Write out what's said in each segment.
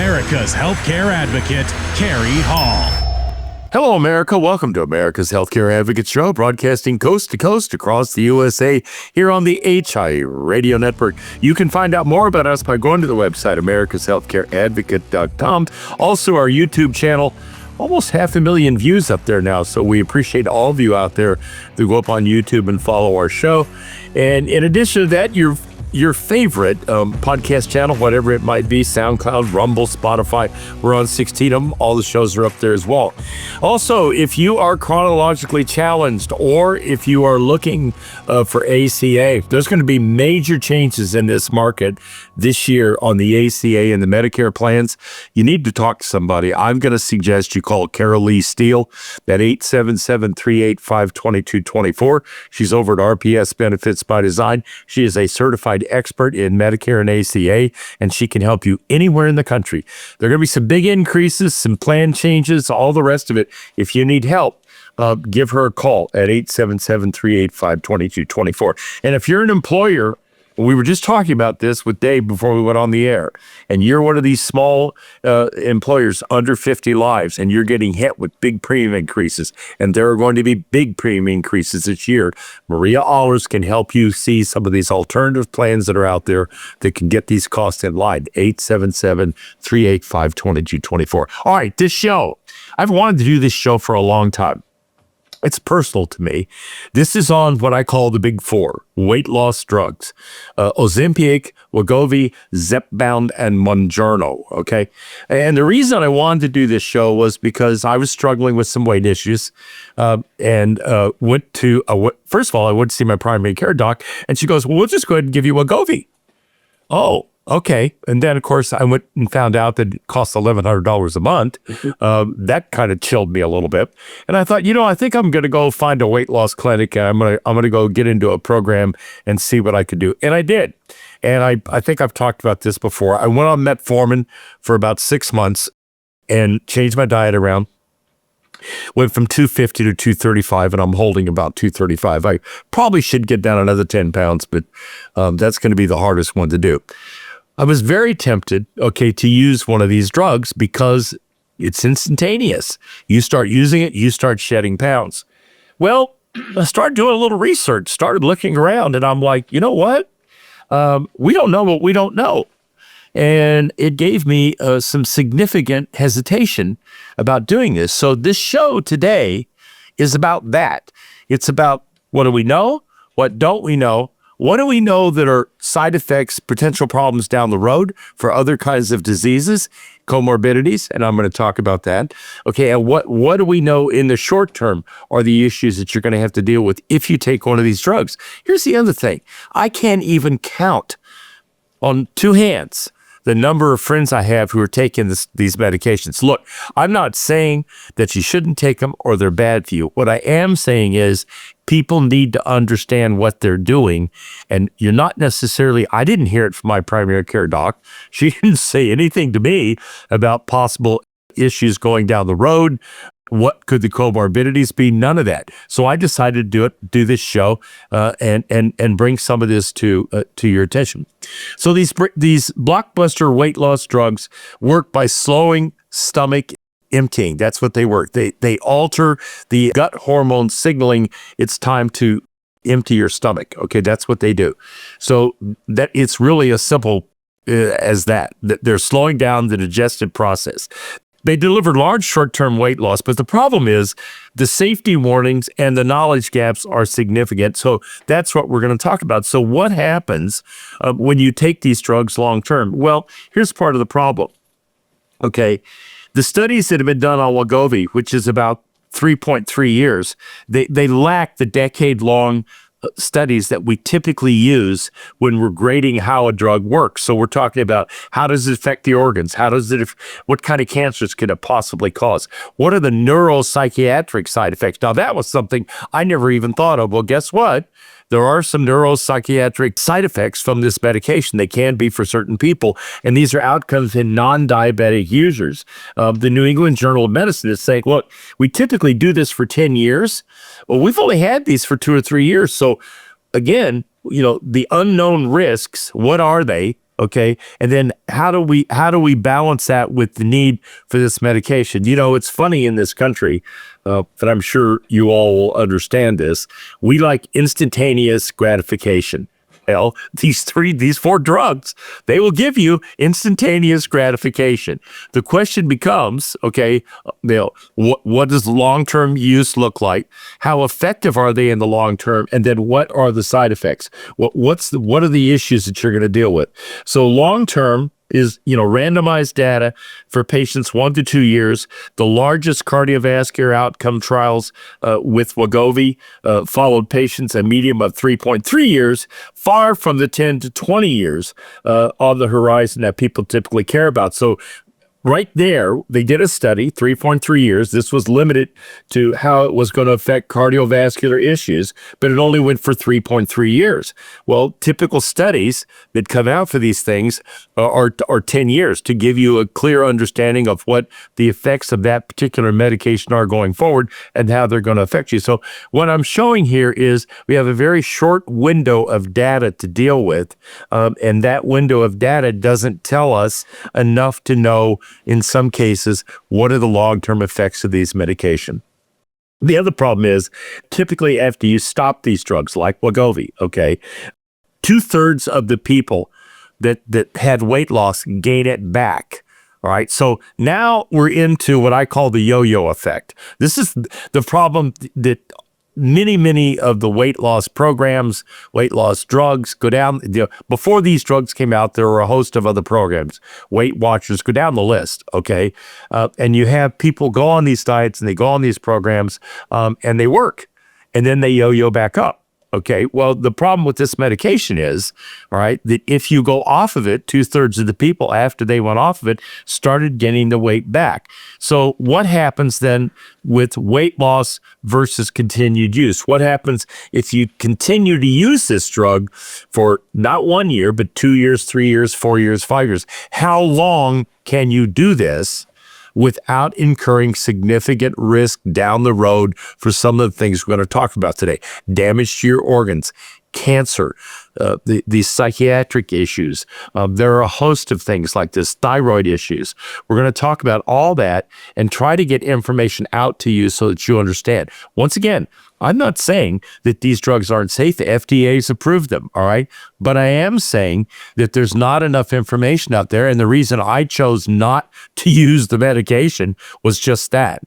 America's healthcare advocate, Carrie Hall. Hello, America. Welcome to America's Healthcare Advocate Show, broadcasting coast to coast across the USA here on the HI Radio Network. You can find out more about us by going to the website, americashealthcareadvocate.com. Also, our YouTube channel, almost 500,000 views up there now, so we appreciate all of you out there who go up on YouTube and follow our show. And in addition to that, your favorite podcast channel, whatever it might be, SoundCloud, Rumble, Spotify. We're on 16 of them. All the shows are up there as well. Also, if you are chronologically challenged or if you are looking for ACA, there's going to be major changes in this market this year on the ACA and the Medicare plans. You need to talk to somebody. I'm going to suggest you call Carol Lee Steele at 877-385-2224. She's over at RPS Benefits by Design. She is a certified expert in Medicare and ACA, and she can help you anywhere in the country. There are going to be some big increases, some plan changes, all the rest of it. If you need help, give her a call at 877-385-2224. And if you're an employer, we were just talking about this with Dave before we went on the air, and you're one of these small employers under 50 lives, and you're getting hit with big premium increases, and there are going to be big premium increases this year. Maria Allers can help you see some of these alternative plans that are out there that can get these costs in line. 877-385-2224. All right, this show, I've wanted to do this show for a long time. It's personal to me. This is on what I call the big four, weight loss drugs. Ozempic, Wegovy, Zepbound, and Mounjaro, okay? And the reason I wanted to do this show was because I was struggling with some weight issues and went to, first of all, I went to see my primary care doc, and she goes, well, we'll just go ahead and give you Wegovy. Oh, okay. And then, of course, I went and found out that it costs $1,100 a month. That kind of chilled me a little bit. And I thought, I think I'm going to go find a weight loss clinic. And I'm going to go get into a program and see what I could do. And I did. And I think I've talked about this before. I went on metformin for about 6 months and changed my diet around. Went from 250 to 235, and I'm holding about 235. I probably should get down another 10 pounds, but that's going to be the hardest one to do. I was very tempted, to use one of these drugs because it's instantaneous. You start using it, you start shedding pounds. Well, I started doing a little research, started looking around, and I'm like, you know what? We don't know what we don't know. And it gave me some significant hesitation about doing this. So this show today is about that. It's about what do we know? What don't we know? What do we know that are side effects, potential problems down the road for other kinds of diseases, comorbidities, and I'm going to talk about that. Okay, and what do we know in the short term are the issues that you're going to have to deal with if you take one of these drugs? Here's the other thing. I can't even count on two hands the number of friends I have who are taking these medications. Look, I'm not saying that you shouldn't take them or they're bad for you. What I am saying is people need to understand what they're doing. And you're not necessarily, I didn't hear it from my primary care doc. She didn't say anything to me about possible issues going down the road. What could the comorbidities be? None of that. So I decided to do this show and bring some of this to your attention. So these blockbuster weight loss drugs work by slowing stomach emptying. That's what they work. They alter the gut hormone signaling. It's time to empty your stomach. Okay, that's what they do. So that it's really as simple as that. They're slowing down the digestive process. They deliver large short-term weight loss, but the problem is the safety warnings and the knowledge gaps are significant. So that's what we're going to talk about. So what happens when you take these drugs long-term? Well, here's part of the problem. Okay, the studies that have been done on Wegovy, which is about 3.3 years, they lack the decade-long studies that we typically use when we're grading how a drug works. So we're talking about how does it affect the organs? What kind of cancers could it possibly cause? What are the neuropsychiatric side effects? Now that was something I never even thought of. Well, guess what? There are some neuropsychiatric side effects from this medication. They can be for certain people, and these are outcomes in non-diabetic users. The New England Journal of Medicine is saying, look, we typically do this for 10 years. Well, we've only had these for 2 or 3 years. So again, the unknown risks, what are they? Okay. And then how do we balance that with the need for this medication? You know, it's funny in this country, but I'm sure you all will understand this. We like instantaneous gratification. Well, these four drugs, they will give you instantaneous gratification. The question becomes, okay, what does long-term use look like? How effective are they in the long term? And then what are the side effects? What are the issues that you're going to deal with? So long-term is, randomized data for patients 1 to 2 years. The largest cardiovascular outcome trials with Wegovy followed patients a median of 3.3 years, far from the 10 to 20 years on the horizon that people typically care about. So right there, they did a study, 3.3 years. This was limited to how it was going to affect cardiovascular issues, but it only went for 3.3 years. Well, typical studies that come out for these things are 10 years to give you a clear understanding of what the effects of that particular medication are going forward and how they're going to affect you. So what I'm showing here is we have a very short window of data to deal with, and that window of data doesn't tell us enough to know in some cases, what are the long-term effects of these medication? The other problem is typically after you stop these drugs like Wegovy, okay, 2/3 of the people that had weight loss gain it back. All right. So now we're into what I call the yo-yo effect. This is the problem that many of the weight loss programs, weight loss drugs go down. Before these drugs came out, there were a host of other programs. Weight Watchers, go down the list, okay? And you have people go on these diets and they go on these programs and they work. And then they yo-yo back up. Okay, well, the problem with this medication is, all right, that if you go off of it, 2/3 of the people after they went off of it started getting the weight back. So what happens then with weight loss versus continued use? What happens if you continue to use this drug for not 1 year, but 2 years, 3 years, 4 years, 5 years? How long can you do this without incurring significant risk down the road for some of the things we're going to talk about today? Damage to your organs, cancer, the psychiatric issues. There are a host of things like this, thyroid issues. We're going to talk about all that and try to get information out to you so that you understand. Once again, I'm not saying that these drugs aren't safe. The FDA's approved them, all right? But I am saying that there's not enough information out there, and the reason I chose not to use the medication was just that.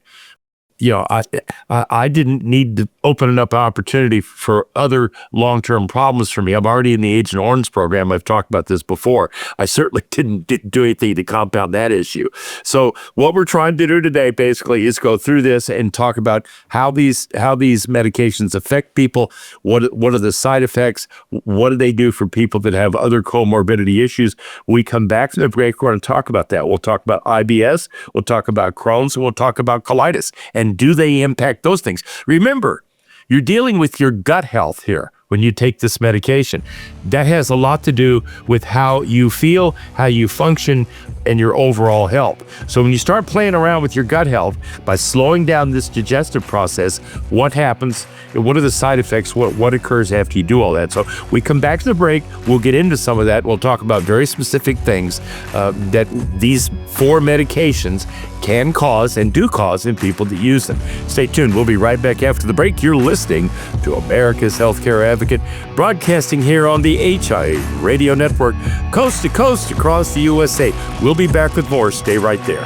I didn't need to open up an opportunity for other long-term problems for me. I'm already in the Agent Orange program. I've talked about this before. I certainly didn't do anything to compound that issue. So what we're trying to do today basically is go through this and talk about how these medications affect people. What are the side effects? What do they do for people that have other comorbidity issues? We come back to the break. We're going to talk about that. We'll talk about IBS. We'll talk about Crohn's, and we'll talk about colitis. And do they impact those things? Remember, you're dealing with your gut health here when you take this medication. That has a lot to do with how you feel, how you function, and your overall health. So when you start playing around with your gut health by slowing down this digestive process, what happens? What are the side effects? What occurs after you do all that? So we come back to the break. We'll get into some of that. We'll talk about very specific things that these 4 medications can cause and do cause in people that use them. Stay tuned. We'll be right back after the break. You're listening to America's Healthcare Advocate, broadcasting here on the HI Radio Network, coast to coast across the USA. We'll be back with more. Stay right there.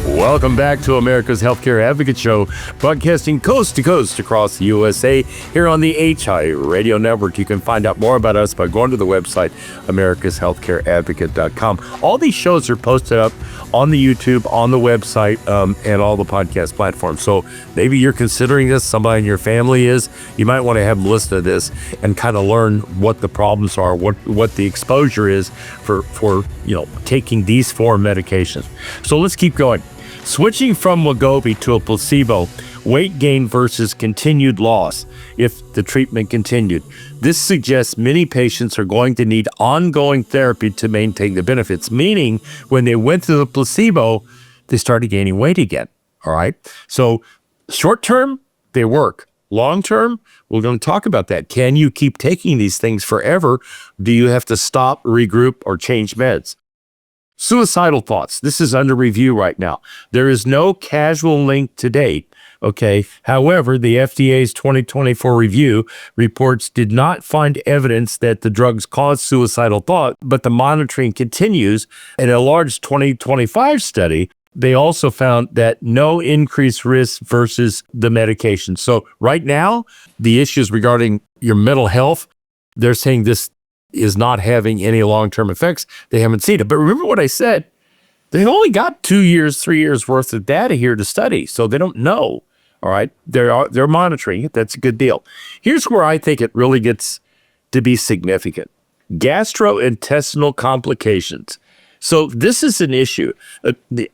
Welcome back to America's Healthcare Advocate Show, broadcasting coast to coast across the USA here on the HI Radio Network. You can find out more about us by going to the website, americashealthcareadvocate.com. All these shows are posted up on the YouTube, on the website, and all the podcast platforms. So maybe you're considering this, somebody in your family is, you might want to have a list of this and kind of learn what the problems are, what the exposure is for taking these 4 medications. So let's keep going. Switching from Wegovy to a placebo, weight gain versus continued loss if the treatment continued. This suggests many patients are going to need ongoing therapy to maintain the benefits, meaning when they went to the placebo, they started gaining weight again. All right. So short term, they work. Long term, we're going to talk about that. Can you keep taking these things forever? Do you have to stop, regroup, or change meds? Suicidal thoughts. This is under review right now. There is no causal link to date. Okay. However, the FDA's 2024 review reports did not find evidence that the drugs cause suicidal thought, but the monitoring continues. In a large 2025 study, they also found that no increased risk versus the medication. So right now, the issues regarding your mental health, they're saying this is not having any long-term effects. They haven't seen it. But remember what I said, they only got 2 years, 3 years worth of data here to study. So they don't know. All right. They're monitoring it. That's a good deal. Here's where I think it really gets to be significant. Gastrointestinal complications. So this is an issue.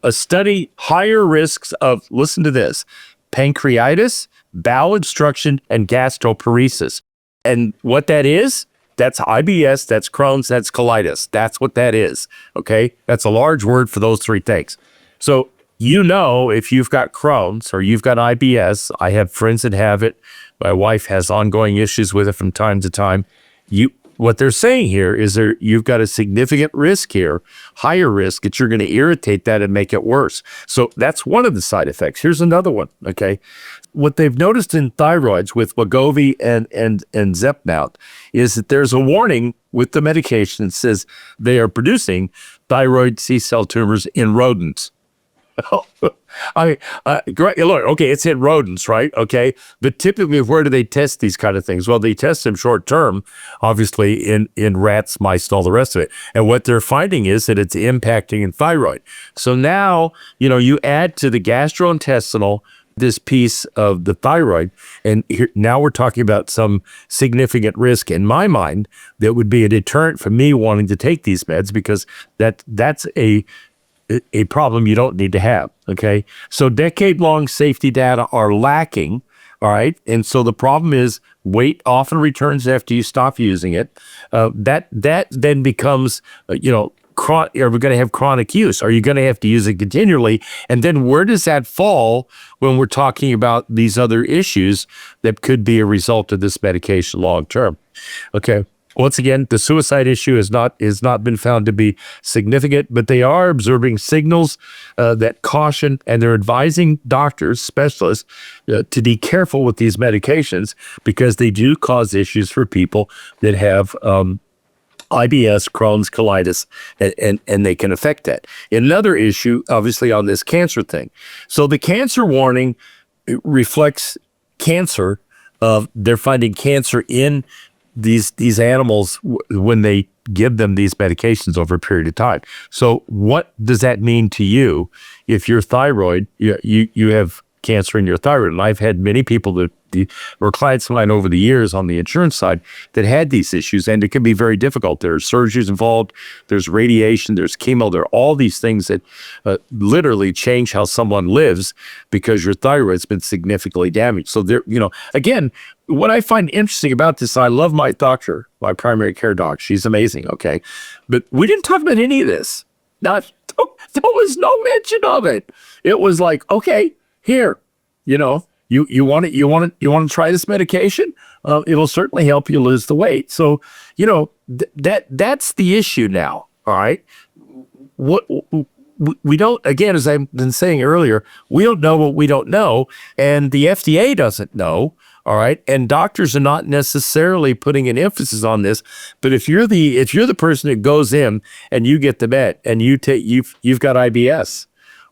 A study, higher risks of, listen to this, pancreatitis, bowel obstruction, and gastroparesis. And what that is, that's IBS, that's Crohn's, that's colitis. That's what that is, okay? That's a large word for those three things. So you know if you've got Crohn's or you've got IBS, I have friends that have it. My wife has ongoing issues with it from time to time. What they're saying here is you've got a significant risk here, higher risk, that you're going to irritate that and make it worse. So that's one of the side effects. Here's another one, okay? What they've noticed in thyroids with Wegovy and Zepbound is that there's a warning with the medication that says they are producing thyroid C-cell tumors in rodents. Great. Look, okay, it's in rodents, right? Okay. But typically, where do they test these kind of things? Well, they test them short term, obviously, in rats, mice, and all the rest of it. And what they're finding is that it's impacting in thyroid. So now, you add to the gastrointestinal this piece of the thyroid, and now we're talking about some significant risk in my mind that would be a deterrent for me wanting to take these meds, because that's a problem you don't need to have, okay? So decade-long safety data are lacking, all right? And so the problem is weight often returns after you stop using it. That then becomes, are we going to have chronic use? Are you going to have to use it continually? And then where does that fall when we're talking about these other issues that could be a result of this medication long-term? Okay. Once again, the suicide issue has not been found to be significant, but they are observing signals that caution, and they're advising doctors, specialists, to be careful with these medications, because they do cause issues for people that have IBS, Crohn's, colitis, and they can affect that. Another issue, obviously, on this cancer thing. So the cancer warning reflects cancer. They're finding cancer in these animals when they give them these medications over a period of time. So what does that mean to you if your thyroid, you have cancer in your thyroid? And I've had many people that were clients of mine over the years on the insurance side that had these issues, and it can be very difficult. There's surgeries involved, there's radiation, there's chemo, there are all these things that literally change how someone lives because your thyroid's been significantly damaged. So there, again, what I find interesting about this, I love my doctor, my primary care doc. She's amazing, okay? But we didn't talk about any of this. There was no mention of it. It was like, okay, here, you want to try this medication? It'll certainly help you lose the weight. So, that's the issue now. All right. What we don't, again, as I've been saying earlier, we don't know what we don't know, and the FDA doesn't know. All right. And doctors are not necessarily putting an emphasis on this. But if you're the person that goes in and you get the med and you've got IBS,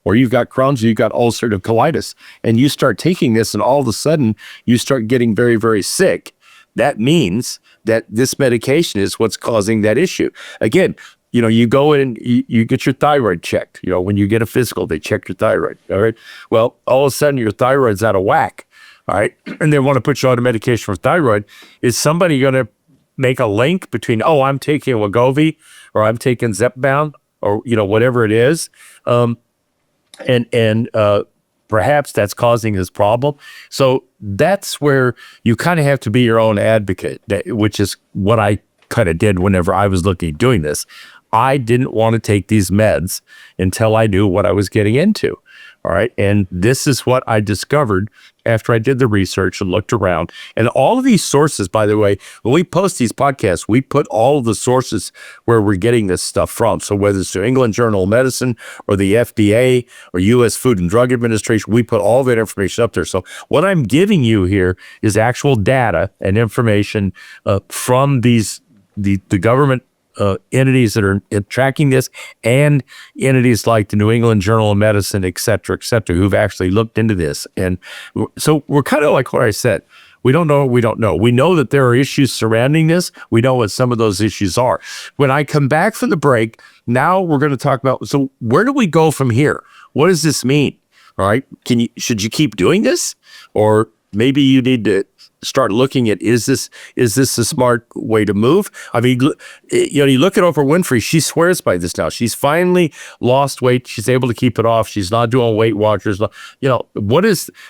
or you've got Crohn's, or you've got ulcerative colitis, and you start taking this and all of a sudden you start getting very, very sick, that means that this medication is what's causing that issue. Again, you go in and you get your thyroid checked. When you get a physical, they check your thyroid. All right. Well, all of a sudden your thyroid's out of whack. All right. And they want to put you on a medication for thyroid. Is somebody going to make a link between, I'm taking Wegovy, or I'm taking Zepbound, or, whatever it is? And perhaps that's causing this problem. So that's where you kind of have to be your own advocate, which is what I kind of did whenever I was doing this. I didn't want to take these meds until I knew what I was getting into. All right. And this is what I discovered after I did the research and looked around. And all of these sources, by the way, when we post these podcasts, we put all of the sources where we're getting this stuff from. So whether it's New England Journal of Medicine or the FDA or U.S. Food and Drug Administration, we put all that information up there. So what I'm giving you here is actual data and information from the government entities that are tracking this, and entities like the New England Journal of Medicine, et cetera, who've actually looked into this. And so we're kind of like what I said. We don't know what we don't know. We know that there are issues surrounding this. We know what some of those issues are. When I come back from the break, now we're going to talk about, so where do we go from here? What does this mean? All right. Should you keep doing this? Or maybe you need to start looking at, is this a smart way to move? I mean, you look at Oprah Winfrey, she swears by this now. She's finally lost weight. She's able to keep it off. She's not doing Weight Watchers.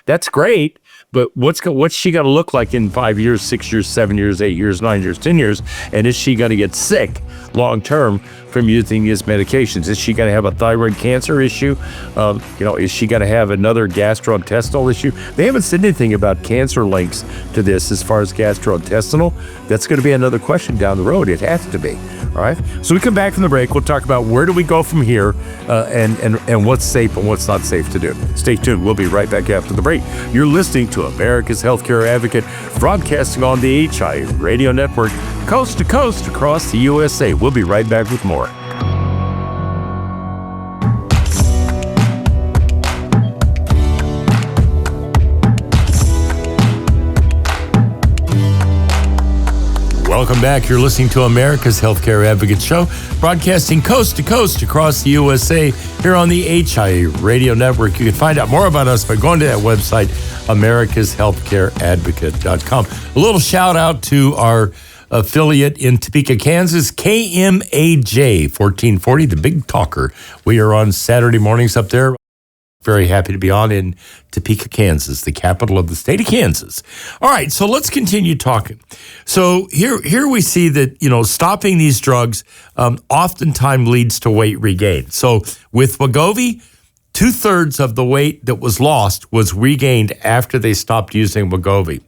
That's great, but what's she going to look like in 5 years, 6 years, 7 years, 8 years, 9 years, 10 years? And is she going to get sick long term from using these medications? Is she going to have a thyroid cancer issue? Is she going to have another gastrointestinal issue? They haven't said anything about cancer links to this as far as gastrointestinal. That's going to be another question down the road. It has to be. All right. So we come back from the break. We'll talk about where do we go from here, and what's safe and what's not safe to do. Stay tuned. We'll be right back after the break. You're listening to America's Healthcare Advocate, broadcasting on the HI Radio Network, coast to coast across the USA. We'll be right back with more. Welcome back. You're listening to America's Healthcare Advocate Show, broadcasting coast to coast across the USA here on the HI Radio Network. You can find out more about us by going to that website, americashealthcareadvocate.com. A little shout out to our affiliate in Topeka, Kansas, KMAJ 1440, the Big Talker. We are on Saturday mornings up there. Very happy to be on in Topeka, Kansas, the capital of the state of Kansas. All right, so let's continue talking. So here we see that, stopping these drugs oftentimes leads to weight regain. So with Wegovy, 2/3 of the weight that was lost was regained after they stopped using Wegovy,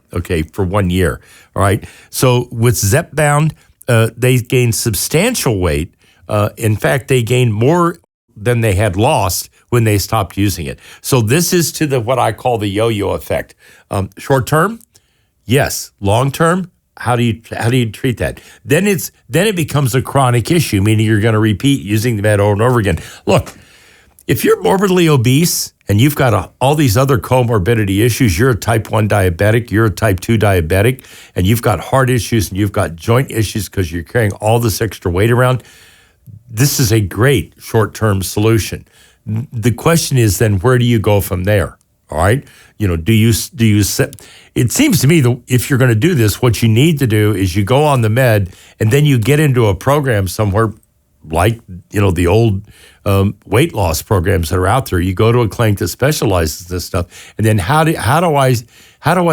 for 1 year. All right, so with Zepbound, they gained substantial weight. In fact, they gained more than they had lost when they stopped using it. So this is to what I call the yo-yo effect. Short term, yes. Long term, how do you treat that? Then it becomes a chronic issue, meaning you're going to repeat using the med over and over again. Look, if you're morbidly obese and you've got all these other comorbidity issues, you're a type 1 diabetic, you're a type 2 diabetic, and you've got heart issues and you've got joint issues because you're carrying all this extra weight around, this is a great short-term solution. The question is then, where do you go from there? All right. Do you set, it seems to me that if you're going to do this, what you need to do is you go on the med and then you get into a program somewhere like, the old weight loss programs that are out there. You go to a clinic that specializes in this stuff. And then how do I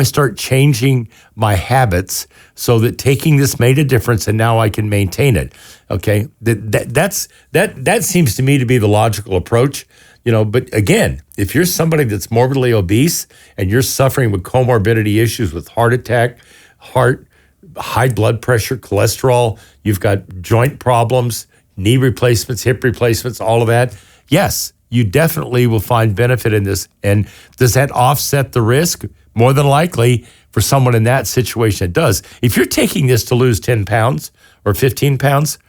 start changing my habits so that taking this made a difference and now I can maintain it? Okay. That seems to me to be the logical approach, but again, if you're somebody that's morbidly obese and you're suffering with comorbidity issues with heart attack, high blood pressure, cholesterol, you've got joint problems, knee replacements, hip replacements, all of that, yes, you definitely will find benefit in this. And does that offset the risk? More than likely, for someone in that situation, it does. If you're taking this to lose 10 pounds or 15 pounds,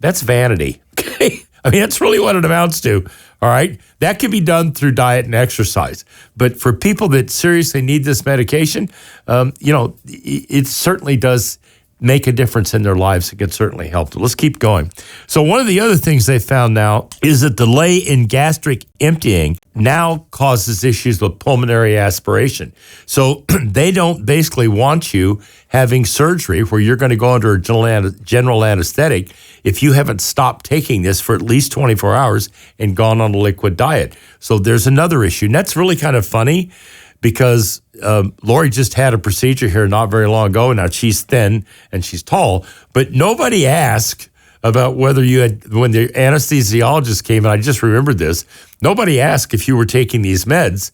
that's vanity. Okay? I mean, that's really what it amounts to. All right? That can be done through diet and exercise. But for people that seriously need this medication, it certainly does make a difference in their lives. It can certainly help. Let's keep going. So one of the other things they found now is that delay in gastric emptying now causes issues with pulmonary aspiration. So they don't basically want you having surgery where you're going to go under a general anesthetic if you haven't stopped taking this for at least 24 hours and gone on a liquid diet. So there's another issue. And that's really kind of funny because Lori just had a procedure here not very long ago. Now she's thin and she's tall, but nobody asked about whether you had, when the anesthesiologist came, and I just remembered this, nobody asked if you were taking these meds,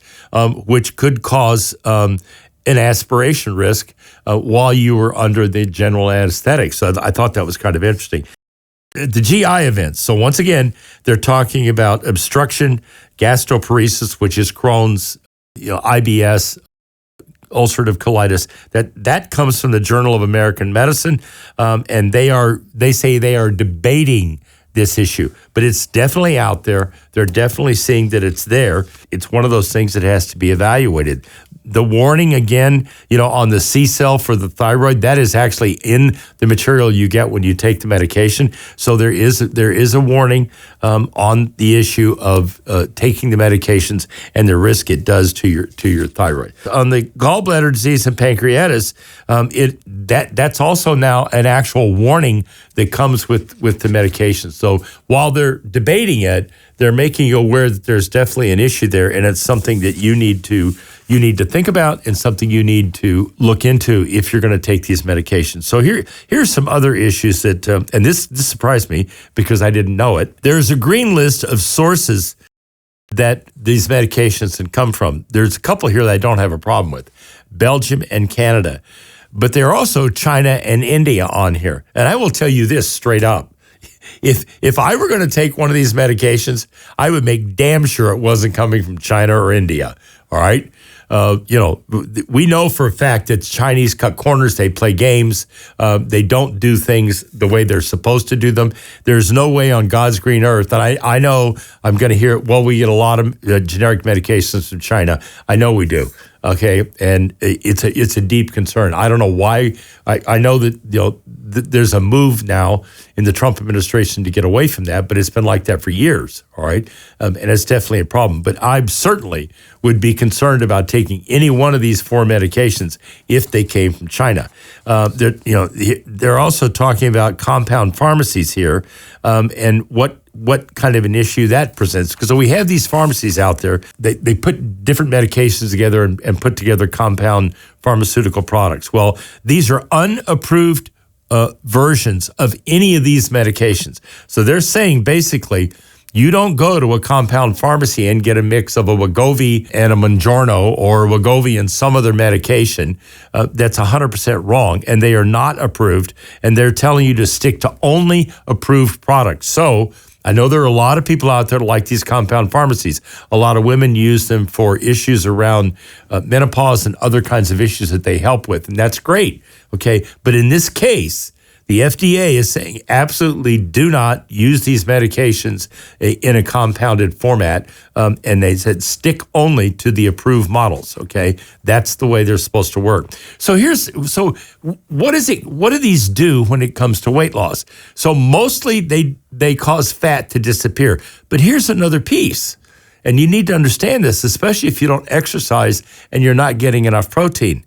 which could cause an aspiration risk while you were under the general anesthetic. So I thought that was kind of interesting. The GI events. So once again, they're talking about obstruction, gastroparesis, which is Crohn's, IBS, ulcerative colitis. That comes from the Journal of American Medicine, and they say they are debating this issue, but it's definitely out there. They're definitely seeing that it's there. It's one of those things that has to be evaluated. The warning again, on the C cell for the thyroid, that is actually in the material you get when you take the medication. So there is a warning on the issue of taking the medications and the risk it does to your thyroid. On the gallbladder disease and pancreatitis, that's also now an actual warning that comes with the medication. So while they're debating it, they're making you aware that there's definitely an issue there, and it's something that you need to think about and something you need to look into if you're going to take these medications. So here's some other issues that, and this surprised me because I didn't know it. There's a green list of sources that these medications can come from. There's a couple here that I don't have a problem with, Belgium and Canada. But there are also China and India on here. And I will tell you this straight up. If I were going to take one of these medications, I would make damn sure it wasn't coming from China or India. All right. We know for a fact that Chinese cut corners. They play games. They don't do things the way they're supposed to do them. There's no way on God's green earth. And I know I'm going to hear, well, we get a lot of generic medications from China. I know we do. Okay. And it's a deep concern. I don't know why. I know that, there's a move now in the Trump administration to get away from that, but it's been like that for years. All right. And it's definitely a problem. But I certainly would be concerned about taking any one of these 4 medications if they came from China. They're also talking about compound pharmacies here, and what kind of an issue that presents. Because we have these pharmacies out there, they put different medications together and put together compound pharmaceutical products. Well, these are unapproved versions of any of these medications. So they're saying basically, you don't go to a compound pharmacy and get a mix of a Wegovy and a Mounjaro or Wegovy and some other medication. That's 100% wrong, and they are not approved, and they're telling you to stick to only approved products. So I know there are a lot of people out there that like these compound pharmacies. A lot of women use them for issues around menopause and other kinds of issues that they help with, and that's great, okay? But in this case, the FDA is saying absolutely do not use these medications in a compounded format, and they said stick only to the approved models. Okay, that's the way they're supposed to work. So what is it? What do these do when it comes to weight loss? So mostly they cause fat to disappear. But here's another piece, and you need to understand this, especially if you don't exercise and you're not getting enough protein.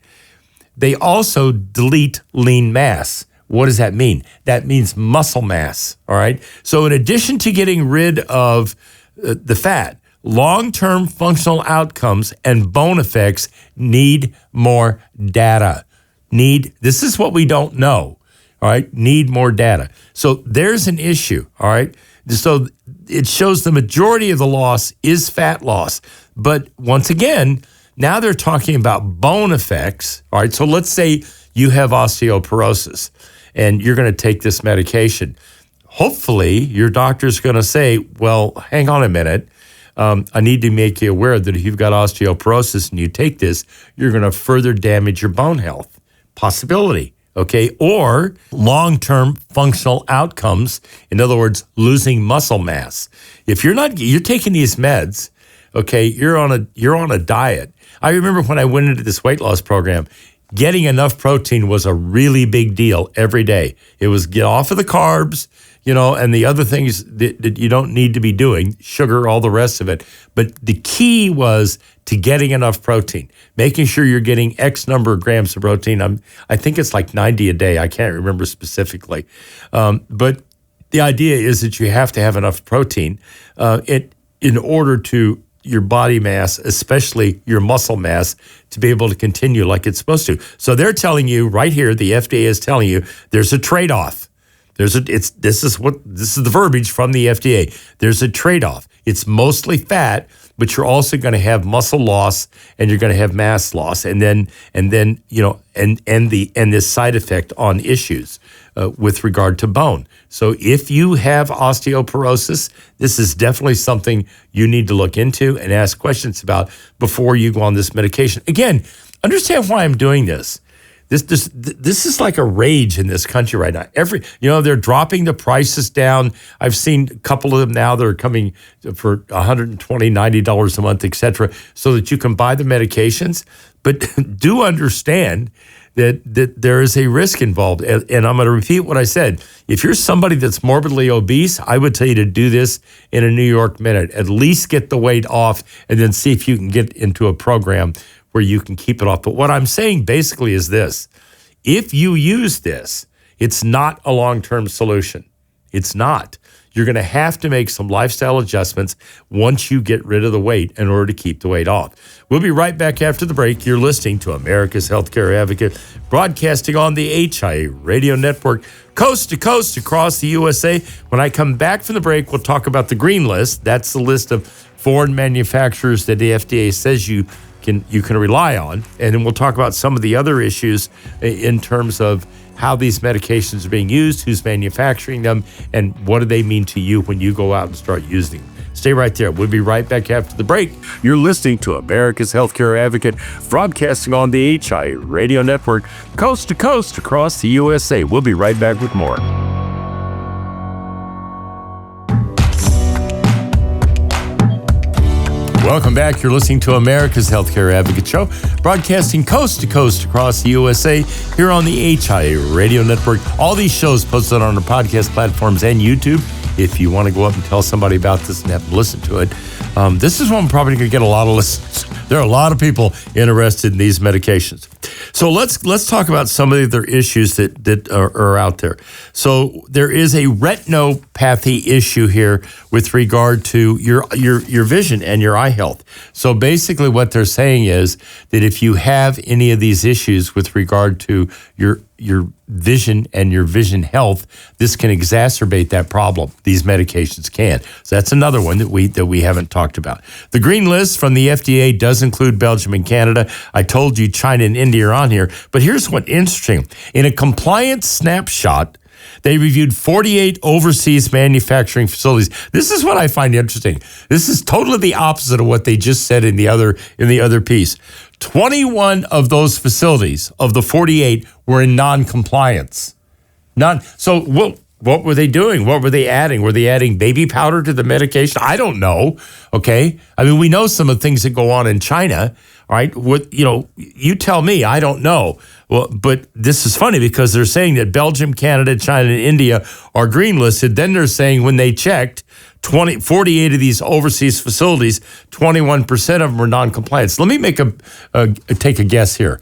They also delete lean mass. What does that mean? That means muscle mass, all right? So in addition to getting rid of the fat, long-term functional outcomes and bone effects need more data. This is what we don't know, all right? Need more data. So there's an issue, all right? So it shows the majority of the loss is fat loss. But once again, now they're talking about bone effects, all right? So let's say you have osteoporosis and you're going to take this medication. Hopefully, your doctor's going to say, well, hang on a minute. I need to make you aware that if you've got osteoporosis and you take this, you're going to further damage your bone health. Possibility, okay? Or long-term functional outcomes, in other words, losing muscle mass. If you're taking these meds, okay, you're on a diet. I remember when I went into this weight loss program, getting enough protein was a really big deal every day. It was get off of the carbs, and the other things that you don't need to be doing, sugar, all the rest of it. But the key was to getting enough protein, making sure you're getting X number of grams of protein. I think it's like 90 a day. I can't remember specifically. But the idea is that you have to have enough protein in order to your body mass, especially your muscle mass, to be able to continue like it's supposed to. So they're telling you right here, the FDA is telling you there's a trade-off. This is the verbiage from the FDA. There's a trade-off. It's mostly fat, but you're also going to have muscle loss and you're going to have mass loss, and then this side effect on issues with regard to bone. So if you have osteoporosis, this is definitely something you need to look into and ask questions about before you go on this medication. Again, understand why I'm doing this. This is like a rage in this country right now. They're dropping the prices down. I've seen a couple of them now that are coming for $120, $90 a month, et cetera, so that you can buy the medications. But do understand that there is a risk involved. And I'm going to repeat what I said. If you're somebody that's morbidly obese, I would tell you to do this in a New York minute. At least get the weight off and then see if you can get into a program where you can keep it off. But what I'm saying basically is this. If you use this, it's not a long-term solution. It's not. You're going to have to make some lifestyle adjustments once you get rid of the weight in order to keep the weight off. We'll be right back after the break. You're listening to America's Healthcare Advocate, broadcasting on the HIA Radio Network, coast to coast across the USA. When I come back from the break, we'll talk about the green list. That's the list of foreign manufacturers that the FDA says you can rely on. And then we'll talk about some of the other issues in terms of how these medications are being used, who's manufacturing them, and what do they mean to you when you go out and start using them. Stay right there. We'll be right back after the break. You're listening to America's Healthcare Advocate, broadcasting on the HIA Radio Network, coast to coast across the USA. We'll be right back with more. Welcome back. You're listening to America's Healthcare Advocate Show, broadcasting coast to coast across the USA here on the HIA Radio Network. All these shows posted on our podcast platforms and YouTube. If you want to go up and tell somebody about this and have them listen to it, this is one probably going to get a lot of listens. There are a lot of people interested in these medications. So let's talk about some of the other issues that are out there. So there is a retinopathy issue here with regard to your vision and your eye health. So basically what they're saying is that if you have any of these issues with regard to your vision and your vision health, this can exacerbate that problem. These medications can. So that's another one that we haven't talked about. The green list from the FDA does include Belgium and Canada. I told you China and India are on here, but here's what's interesting. In a compliance snapshot, they reviewed 48 overseas manufacturing facilities. This is what I find interesting. This is totally the opposite of what they just said in the other piece. 21 of those facilities, of the 48, were in non-compliance. So what were they doing? What were they adding? Were they adding baby powder to the medication? I don't know. Okay. I mean, we know some of the things that go on in China. All right. You tell me. I don't know. Well, but this is funny because they're saying that Belgium, Canada, China, and India are green listed. Then they're saying when they checked 48 of these overseas facilities, 21% of them were non-compliant. Let me take a guess here.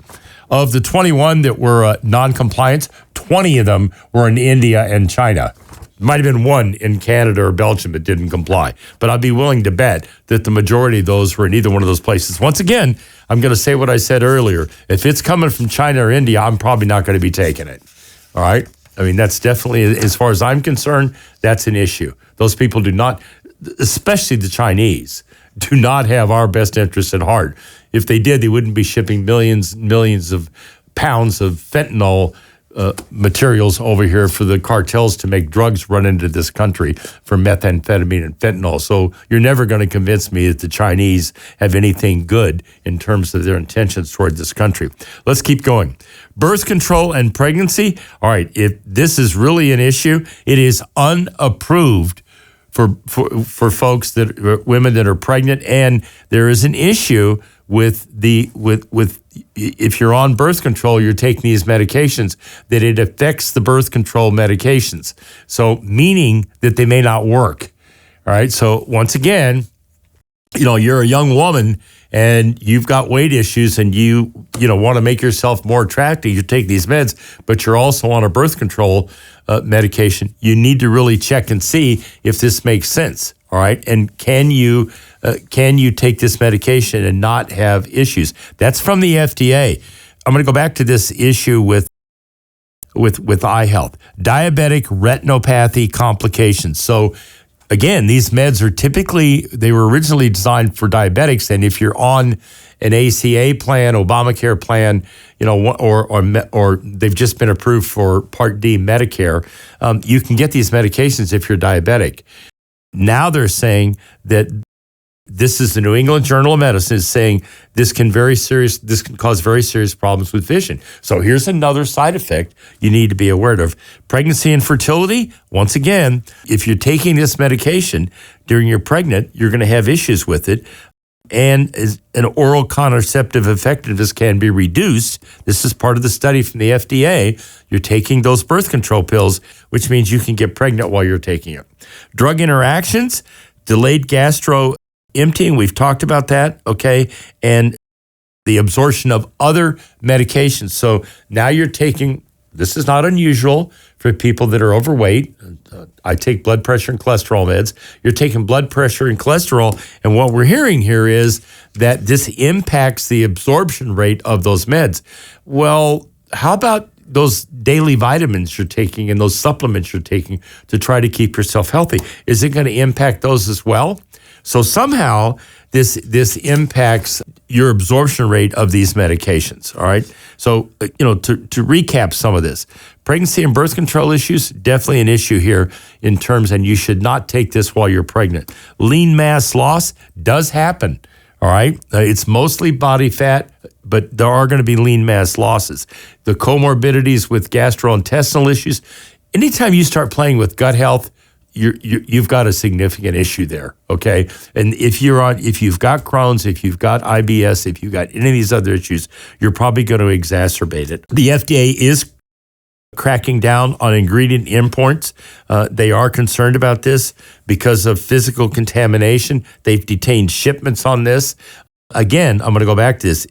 Of the 21 that were non-compliant, 20 of them were in India and China. Might have been one in Canada or Belgium that didn't comply. But I'd be willing to bet that the majority of those were in either one of those places. Once again, I'm going to say what I said earlier. If it's coming from China or India, I'm probably not going to be taking it. All right? I mean, that's definitely, as far as I'm concerned, that's an issue. Those people do not, especially the Chinese, do not have our best interests at heart. If they did, they wouldn't be shipping millions and millions of pounds of fentanyl materials over here for the cartels to make drugs run into this country for methamphetamine and fentanyl. So you're never going to convince me that the Chinese have anything good in terms of their intentions toward this country. Let's keep going. Birth control and pregnancy. All right, if this is really an issue, it is unapproved for folks women that are pregnant, and there is an issue with if you're on birth control, you're taking these medications, that it affects the birth control medications. So meaning that they may not work. All right. So once again, you're a young woman and you've got weight issues and you want to make yourself more attractive. You take these meds, but you're also on a birth control medication. You need to really check and see if this makes sense. All right. And can you take this medication and not have issues? That's from the FDA. I'm going to go back to this issue with with eye health. Diabetic retinopathy complications. So again, these meds they were originally designed for diabetics, and if you're on an ACA plan, Obamacare plan, or they've just been approved for Part D Medicare, you can get these medications if you're diabetic. Now they're saying that this is the New England Journal of Medicine is saying this can cause very serious problems with vision. So here's another side effect you need to be aware of. Pregnancy and fertility, once again, if you're taking this medication during you're pregnant, you're going to have issues with it. And an oral contraceptive effectiveness can be reduced. This is part of the study from the FDA. You're taking those birth control pills, which means you can get pregnant while you're taking it. Drug interactions, delayed gastro emptying, we've talked about that, okay? And the absorption of other medications. So now you're taking, this is not unusual for people that are overweight. I take blood pressure and cholesterol meds. You're taking blood pressure and cholesterol, and what we're hearing here is that this impacts the absorption rate of those meds. Well, how about those daily vitamins you're taking and those supplements you're taking to try to keep yourself healthy? Is it going to impact those as well? So somehow this impacts your absorption rate of these medications, all right? So, to recap some of this, pregnancy and birth control issues, definitely an issue here in terms, and you should not take this while you're pregnant. Lean mass loss does happen, all right? It's mostly body fat, but there are going to be lean mass losses. The comorbidities with gastrointestinal issues, anytime you start playing with gut health, you've got a significant issue there, okay? And if you've got Crohn's, if you've got IBS, if you've got any of these other issues, you're probably going to exacerbate it. The FDA is cracking down on ingredient imports. They are concerned about this because of physical contamination. They've detained shipments on this. Again, I'm going to go back to this.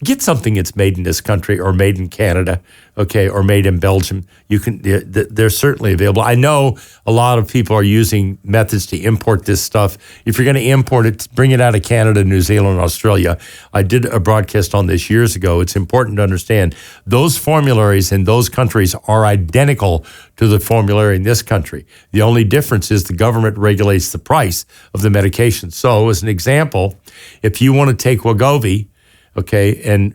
Get something that's made in this country or made in Canada, okay, or made in Belgium. They're certainly available. I know a lot of people are using methods to import this stuff. If you're going to import it, bring it out of Canada, New Zealand, Australia. I did a broadcast on this years ago. It's important to understand those formularies in those countries are identical to the formulary in this country. The only difference is the government regulates the price of the medication. So as an example, if you want to take Wegovy, okay, and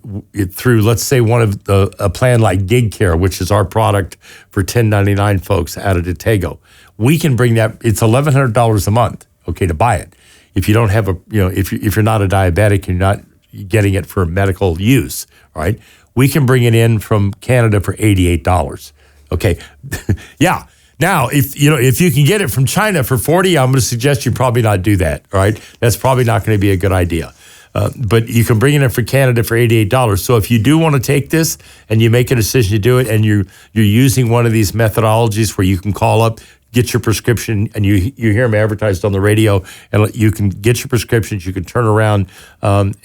through, let's say, a plan like Gig Care, which is our product for $10.99 folks out of Datego, we can bring that. It's $1,100 a month, okay, to buy it. If you don't have if you're not a diabetic, you're not getting it for medical use, all right? We can bring it in from Canada for $88, okay? Yeah. Now, if you can get it from China for $40, I'm going to suggest you probably not do that, all right? That's probably not going to be a good idea. But you can bring it in for Canada for $88. So if you do want to take this and you make a decision to do it, and you're using one of these methodologies where you can call up, get your prescription, and you hear them advertised on the radio, and you can get your prescriptions, you can turn around and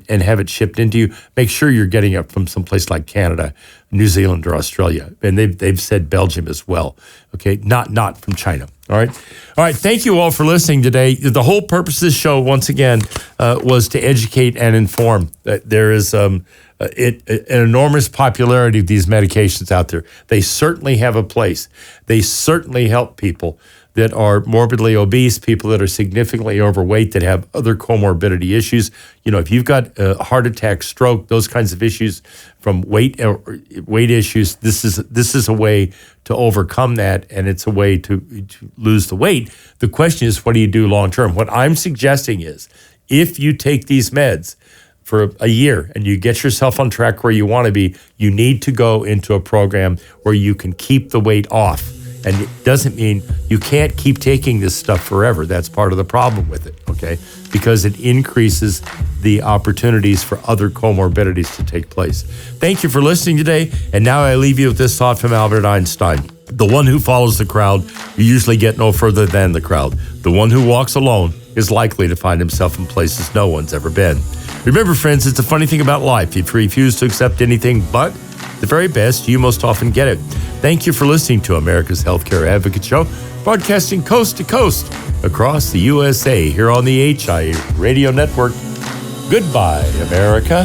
have it shipped into you. Make sure you're getting it from someplace like Canada, New Zealand, or Australia, and they've said Belgium as well. Okay, not from China. All right. Thank you all for listening today. The whole purpose of this show, once again, was to educate and inform. There is an enormous popularity of these medications out there. They certainly have a place. They certainly help people that are morbidly obese, people that are significantly overweight, that have other comorbidity issues. If you've got a heart attack, stroke, those kinds of issues from weight issues, this is a way to overcome that, and it's a way to lose the weight. The question is, what do you do long term? What I'm suggesting is, if you take these meds for a year and you get yourself on track where you want to be, you need to go into a program where you can keep the weight off. And it doesn't mean you can't keep taking this stuff forever. That's part of the problem with it, okay? Because it increases the opportunities for other comorbidities to take place. Thank you for listening today. And now I leave you with this thought from Albert Einstein. The one who follows the crowd will usually get no further than the crowd. The one who walks alone is likely to find himself in places no one's ever been. Remember, friends, it's a funny thing about life. If you refuse to accept anything but the very best, you most often get it. Thank you for listening to America's Healthcare Advocate Show, broadcasting coast to coast across the USA here on the HI Radio Network. Goodbye, America.